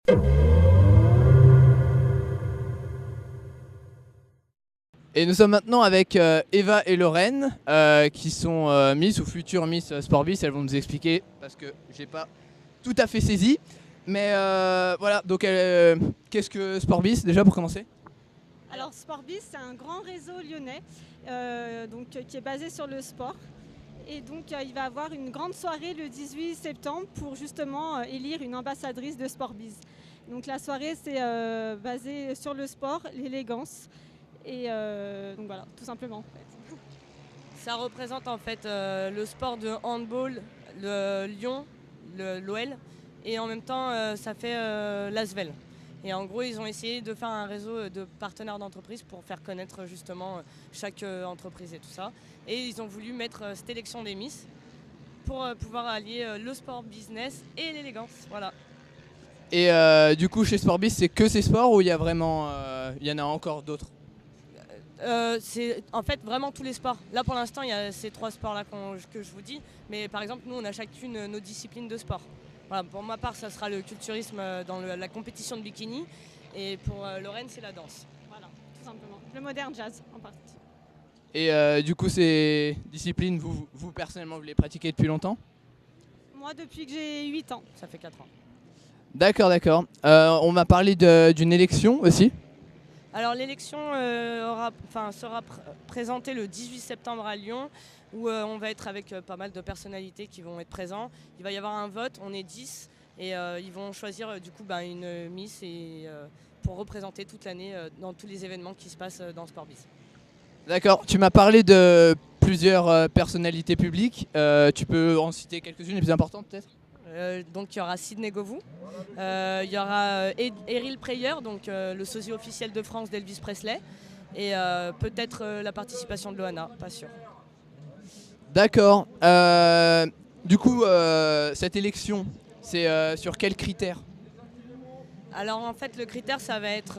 Et nous sommes maintenant avec Eva et Lorraine qui sont Miss ou futures Miss Sportbiz. Elles vont nous expliquer parce que j'ai pas tout à fait saisi. Mais voilà, donc qu'est-ce que Sportbiz déjà pour commencer? Alors Sportbiz, c'est un grand réseau lyonnais qui est basé sur le sport. Et donc il va avoir une grande soirée le 18 septembre pour justement élire une ambassadrice de Sportbiz. Donc la soirée c'est basé sur le sport, l'élégance et donc voilà, tout simplement en fait. Ça représente en fait le sport de handball, le Lyon, l'OL et en même temps ça fait l'Asvel. Et en gros, ils ont essayé de faire un réseau de partenaires d'entreprises pour faire connaître justement chaque entreprise et tout ça. Et ils ont voulu mettre cette élection des Miss pour pouvoir allier le sport business et l'élégance. Voilà. Et du coup, chez Sportbiz, c'est que ces sports ou il y a vraiment, il y en a encore d'autres? C'est en fait vraiment tous les sports. Là pour l'instant, il y a ces trois sports-là que je vous dis. Mais par exemple, nous, on a chacune nos disciplines de sport. Voilà, pour ma part, ça sera le culturisme dans la compétition de bikini. Et pour Lorraine, c'est la danse. Voilà, tout simplement. Le modern jazz en partie. Et du coup, ces disciplines, vous personnellement, vous les pratiquez depuis longtemps? Moi, depuis que j'ai 8 ans. Ça fait 4 ans. D'accord, d'accord. On m'a parlé d'une élection aussi. Alors l'élection sera présentée le 18 septembre à Lyon où on va être avec pas mal de personnalités qui vont être présents. Il va y avoir un vote, on est 10 et ils vont choisir du coup une Miss pour représenter toute l'année dans tous les événements qui se passent dans Sportbiz. D'accord, tu m'as parlé de plusieurs personnalités publiques. Tu peux en citer quelques-unes les plus importantes peut-être? Donc il y aura Sidney Govou, il y aura Eril Preyer, donc le sosie officiel de France d'Elvis Presley, et peut-être la participation de Loana, pas sûr. D'accord. Du coup, cette élection, c'est sur quels critères? Alors en fait le critère ça va être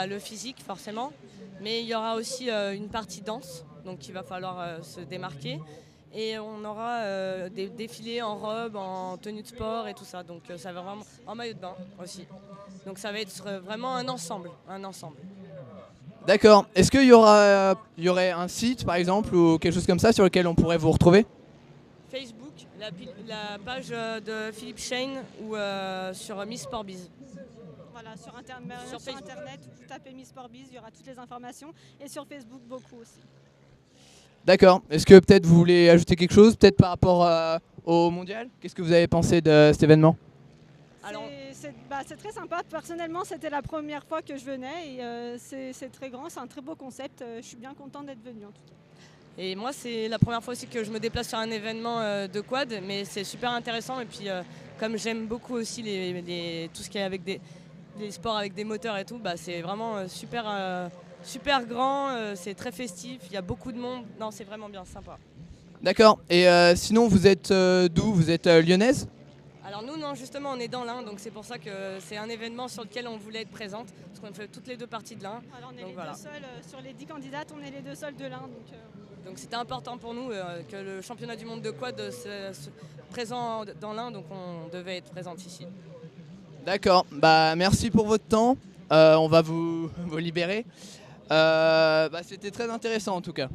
le physique forcément, mais il y aura aussi une partie danse, donc il va falloir se démarquer. Et on aura des défilés en robe, en tenue de sport et tout ça. Donc ça va vraiment en maillot de bain aussi. Donc ça va être vraiment un ensemble. D'accord. Est-ce qu'il y aurait un site par exemple ou quelque chose comme ça sur lequel on pourrait vous retrouver? Facebook, la page de Philippe Shane ou sur Miss Sportbiz. Voilà, sur Internet, vous tapez Miss Sportbiz, il y aura toutes les informations. Et sur Facebook, beaucoup aussi. D'accord. Est-ce que peut-être vous voulez ajouter quelque chose, peut-être par rapport au mondial? Qu'est-ce que vous avez pensé de cet événement? C'est très sympa. Personnellement, c'était la première fois que je venais et c'est très grand, c'est un très beau concept. Je suis bien contente d'être venue en tout cas. Et moi, c'est la première fois aussi que je me déplace sur un événement de quad, mais c'est super intéressant. Et puis, comme j'aime beaucoup aussi tout ce qui est avec des sports avec des moteurs et tout, c'est vraiment super grand, c'est très festif, il y a beaucoup de monde. Non, c'est vraiment bien, sympa. D'accord. Et sinon, vous êtes d'où? Vous êtes lyonnaise? Alors nous, non, justement, on est dans l'Ain, donc c'est pour ça que c'est un événement sur lequel on voulait être présente, parce qu'on fait toutes les deux parties de l'Ain. Alors on est deux seuls, sur les 10 candidates, on est les deux seuls de l'Ain. Donc c'était important pour nous que le championnat du monde de quad soit présent dans l'Ain, donc on devait être présente ici. D'accord. Merci pour votre temps. On va vous libérer. C'était très intéressant en tout cas.